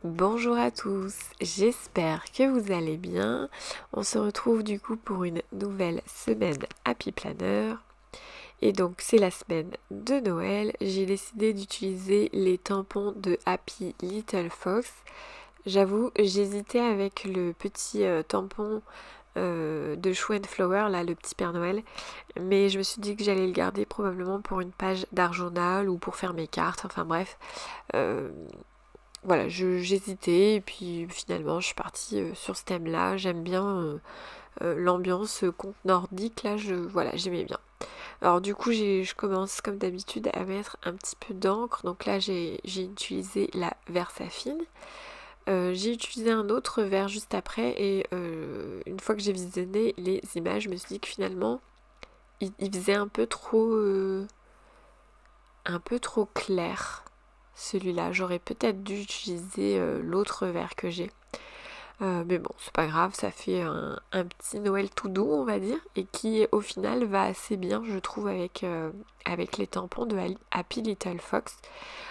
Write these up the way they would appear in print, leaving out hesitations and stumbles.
Bonjour à tous, j'espère que vous allez bien. On se retrouve du coup pour une nouvelle semaine Happy Planner. Et donc c'est la semaine de Noël. J'ai décidé d'utiliser les tampons de Happy Little Fox. J'avoue, j'hésitais avec le petit tampon de Show and Flower, là, le petit Père Noël. Mais je me suis dit que j'allais le garder probablement pour une page d'art journal ou pour faire mes cartes. Enfin bref. Euh, voilà, j'hésitais et puis finalement je suis partie sur ce thème-là. J'aime bien l'ambiance conte nordique, là, voilà, j'aimais bien. Alors du coup, je commence comme d'habitude à mettre un petit peu d'encre. Donc là, j'ai utilisé la Versafine. J'ai utilisé un autre verre juste après et une fois que j'ai visionné les images, je me suis dit que finalement, il faisait un peu trop clair. Celui-là, j'aurais peut-être dû utiliser l'autre verre que j'ai. Mais bon, c'est pas grave, ça fait un petit Noël tout doux, on va dire, et qui au final va assez bien, je trouve, avec les tampons de Happy Little Fox.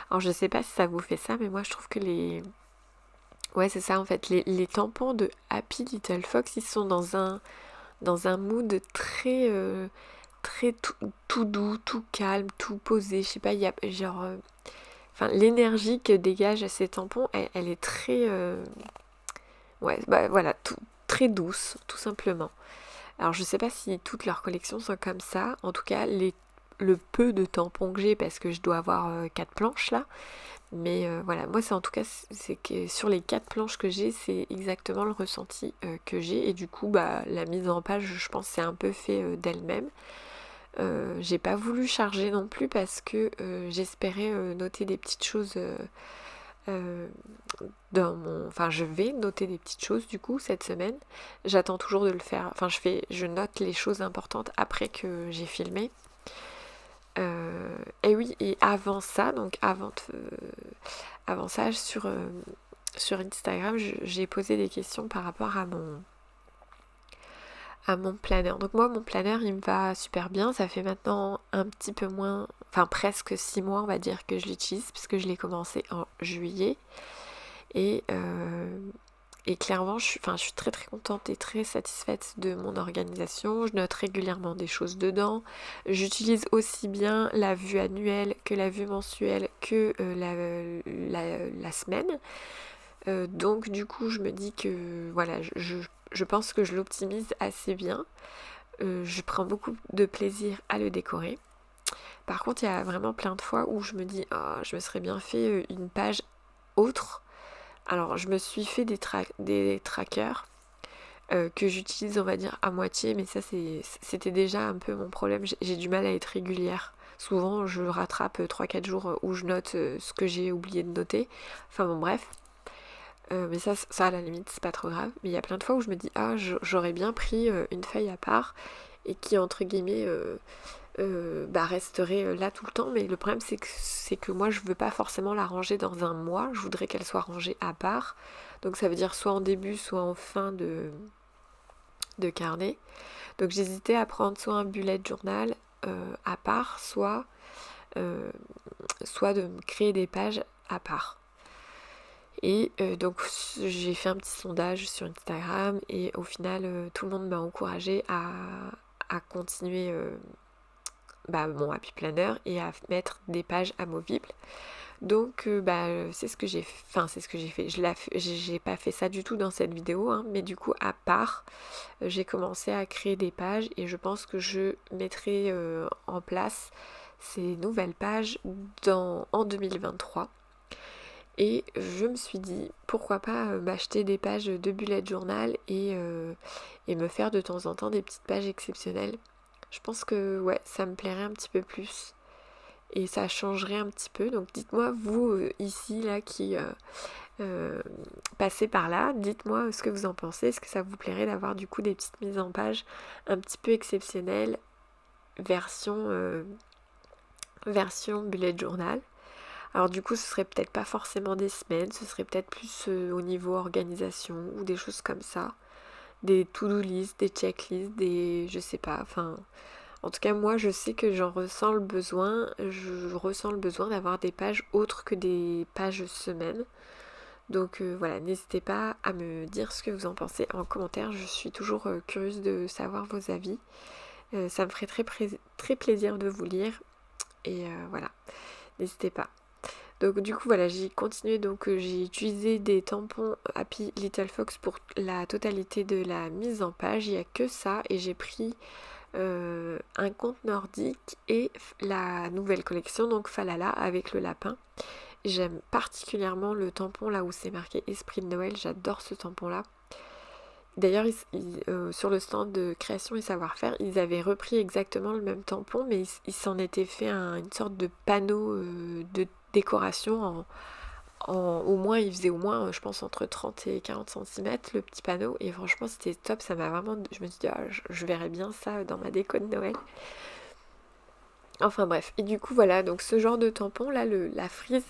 Alors je sais pas si ça vous fait ça, mais moi je trouve que les... Ouais, c'est ça en fait, les tampons de Happy Little Fox, ils sont dans un mood très tout doux, tout calme, tout posé. Je sais pas, il y a genre... Enfin, l'énergie que dégagent ces tampons, elle est très... ouais, bah voilà, très douce, tout simplement. Alors je sais pas si toutes leurs collections sont comme ça. En tout cas, le peu de tampons que j'ai, parce que je dois avoir 4 planches là. Mais voilà, moi c'est en tout cas, c'est que sur les 4 planches que j'ai, c'est exactement le ressenti que j'ai. Et du coup, bah la mise en page, je pense, c'est un peu fait d'elle-même. J'ai pas voulu charger non plus parce que j'espérais noter des petites choses euh, enfin je vais noter des petites choses du coup cette semaine. J'attends toujours de le faire. Enfin je note les choses importantes après que j'ai filmé. Et oui, et avant ça, donc avant ça sur Instagram, j'ai posé des questions par rapport à mon planner. Donc moi, mon planner, il me va super bien. Ça fait maintenant un petit peu moins, enfin presque 6 mois, on va dire, que je l'utilise, puisque je l'ai commencé en juillet. Et, euh, et clairement, je suis très très contente et très satisfaite de mon organisation. Je note régulièrement des choses dedans. J'utilise aussi bien la vue annuelle que la vue mensuelle que la semaine. Donc du coup, je me dis que voilà, je pense que je l'optimise assez bien. Je prends beaucoup de plaisir à le décorer. Par contre, il y a vraiment plein de fois où je me dis, oh, je me serais bien fait une page autre. Alors, je me suis fait des trackers que j'utilise, on va dire, à moitié, mais ça, c'était déjà un peu mon problème. J'ai du mal à être régulière. Souvent, je rattrape 3 4 jours où je note ce que j'ai oublié de noter. Enfin bon, bref. Mais ça, à la limite, c'est pas trop grave. Mais il y a plein de fois où je me dis, ah, j'aurais bien pris une feuille à part et qui, entre guillemets, bah, resterait là tout le temps. Mais le problème, c'est que moi, je veux pas forcément la ranger dans un mois. Je voudrais qu'elle soit rangée à part. Donc ça veut dire soit en début, soit en fin de carnet. Donc j'hésitais à prendre soit un bullet journal à part, soit de me créer des pages à part. Et donc j'ai fait un petit sondage sur Instagram et au final tout le monde m'a encouragé à continuer mon Happy Planner et à mettre des pages amovibles. Donc c'est ce que j'ai fait. Enfin c'est ce que j'ai fait. J'ai pas fait ça du tout dans cette vidéo, hein, mais du coup à part, j'ai commencé à créer des pages et je pense que je mettrai en place ces nouvelles pages en 2023. Et je me suis dit, pourquoi pas m'acheter des pages de bullet journal et me faire de temps en temps des petites pages exceptionnelles. Je pense que ouais, ça me plairait un petit peu plus et ça changerait un petit peu. Donc dites-moi, vous ici, là, qui euh, passez par là, dites-moi ce que vous en pensez. Est-ce que ça vous plairait d'avoir du coup des petites mises en page un petit peu exceptionnelles, version bullet journal? Alors du coup, ce serait peut-être pas forcément des semaines, ce serait peut-être plus au niveau organisation ou des choses comme ça. Des to-do list, des checklists, je sais pas, enfin... En tout cas, moi, je sais que j'en ressens le besoin. Je ressens le besoin d'avoir des pages autres que des pages semaines. Donc voilà, n'hésitez pas à me dire ce que vous en pensez en commentaire. Je suis toujours curieuse de savoir vos avis. Ça me ferait très plaisir de vous lire. Et voilà, n'hésitez pas. Donc du coup voilà, j'ai continué, donc j'ai utilisé des tampons Happy Little Fox pour la totalité de la mise en page. Il n'y a que ça, et j'ai pris un conte nordique et la nouvelle collection, donc Falala avec le lapin. J'aime particulièrement le tampon là où c'est marqué Esprit de Noël, j'adore ce tampon là. D'ailleurs, sur le stand de création et savoir-faire, ils avaient repris exactement le même tampon, mais ils s'en étaient fait une sorte de panneau de décoration au moins, il faisait au moins, je pense, entre 30 et 40 cm le petit panneau, et franchement c'était top, ça m'a vraiment, je me suis dit, je verrais bien ça dans ma déco de Noël. Enfin bref, et du coup voilà, donc ce genre de tampon là, la frise,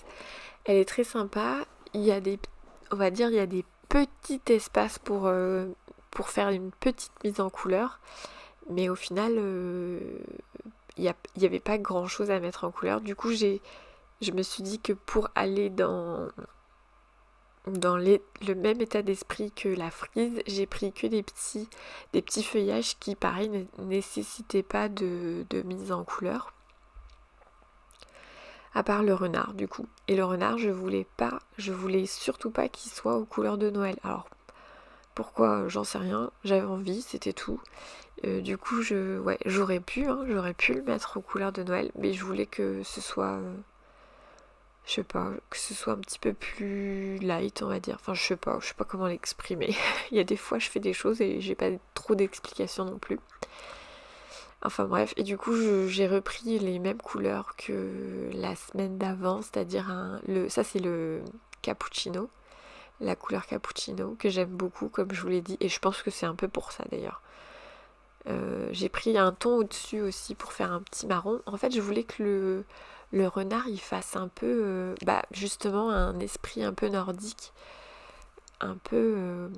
elle est très sympa. Il y a on va dire, il y a des petits espaces pour faire une petite mise en couleur, mais au final il n'y avait pas grand chose à mettre en couleur. Du coup je me suis dit que pour aller dans le même état d'esprit que la frise, j'ai pris que des petits feuillages qui pareil ne nécessitaient pas de mise en couleur, à part le renard du coup. Et le renard, je voulais surtout pas qu'il soit aux couleurs de Noël. Alors pourquoi, j'en sais rien, j'avais envie, c'était tout. Du coup j'aurais pu le mettre aux couleurs de Noël, mais je voulais que ce soit je sais pas, que ce soit un petit peu plus light, on va dire. Enfin, je sais pas comment l'exprimer. Il y a des fois, je fais des choses et j'ai pas trop d'explications non plus. Enfin bref, et du coup, j'ai repris les mêmes couleurs que la semaine d'avant, c'est-à-dire ça c'est le cappuccino, la couleur cappuccino, que j'aime beaucoup, comme je vous l'ai dit, et je pense que c'est un peu pour ça d'ailleurs. J'ai pris un ton au-dessus aussi pour faire un petit marron. En fait, je voulais que le renard il fasse un peu justement un esprit un peu nordique, un peu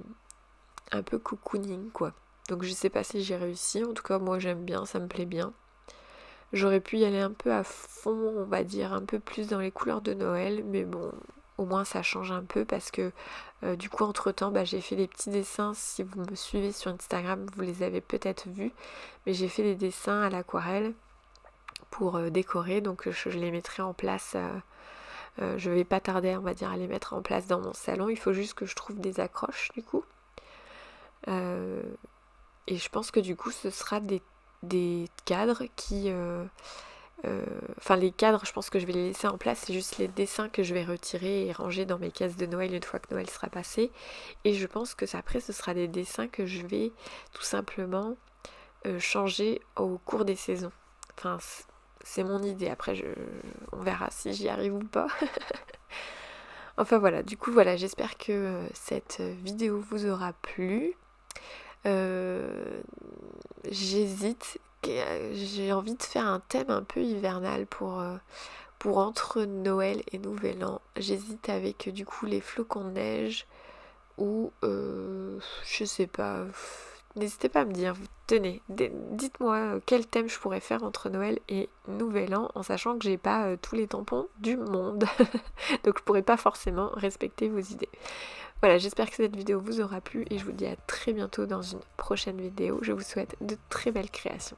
cocooning quoi. Donc je sais pas si j'ai réussi, en tout cas moi j'aime bien, ça me plaît bien. J'aurais pu y aller un peu à fond, on va dire, un peu plus dans les couleurs de Noël, mais bon, au moins ça change un peu parce que du coup entre temps j'ai fait des petits dessins. Si vous me suivez sur Instagram, vous les avez peut-être vus, mais j'ai fait des dessins à l'aquarelle pour décorer, donc je les mettrai en place. Je vais pas tarder, on va dire, à les mettre en place dans mon salon. Il faut juste que je trouve des accroches du coup. Et je pense que du coup ce sera des cadres qui enfin les cadres, je pense que je vais les laisser en place, c'est juste les dessins que je vais retirer et ranger dans mes caisses de Noël une fois que Noël sera passé. Et je pense que après ce sera des dessins que je vais tout simplement changer au cours des saisons. Enfin c'est mon idée, après on verra si j'y arrive ou pas. Enfin voilà, du coup voilà, j'espère que cette vidéo vous aura plu. J'hésite, j'ai envie de faire un thème un peu hivernal pour entre Noël et Nouvel An. J'hésite avec du coup les flocons de neige ou je sais pas. N'hésitez pas à me dire, tenez, dites-moi quel thème je pourrais faire entre Noël et Nouvel An, en sachant que j'ai pas tous les tampons du monde. Donc je pourrais pas forcément respecter vos idées. Voilà, j'espère que cette vidéo vous aura plu et je vous dis à très bientôt dans une prochaine vidéo. Je vous souhaite de très belles créations.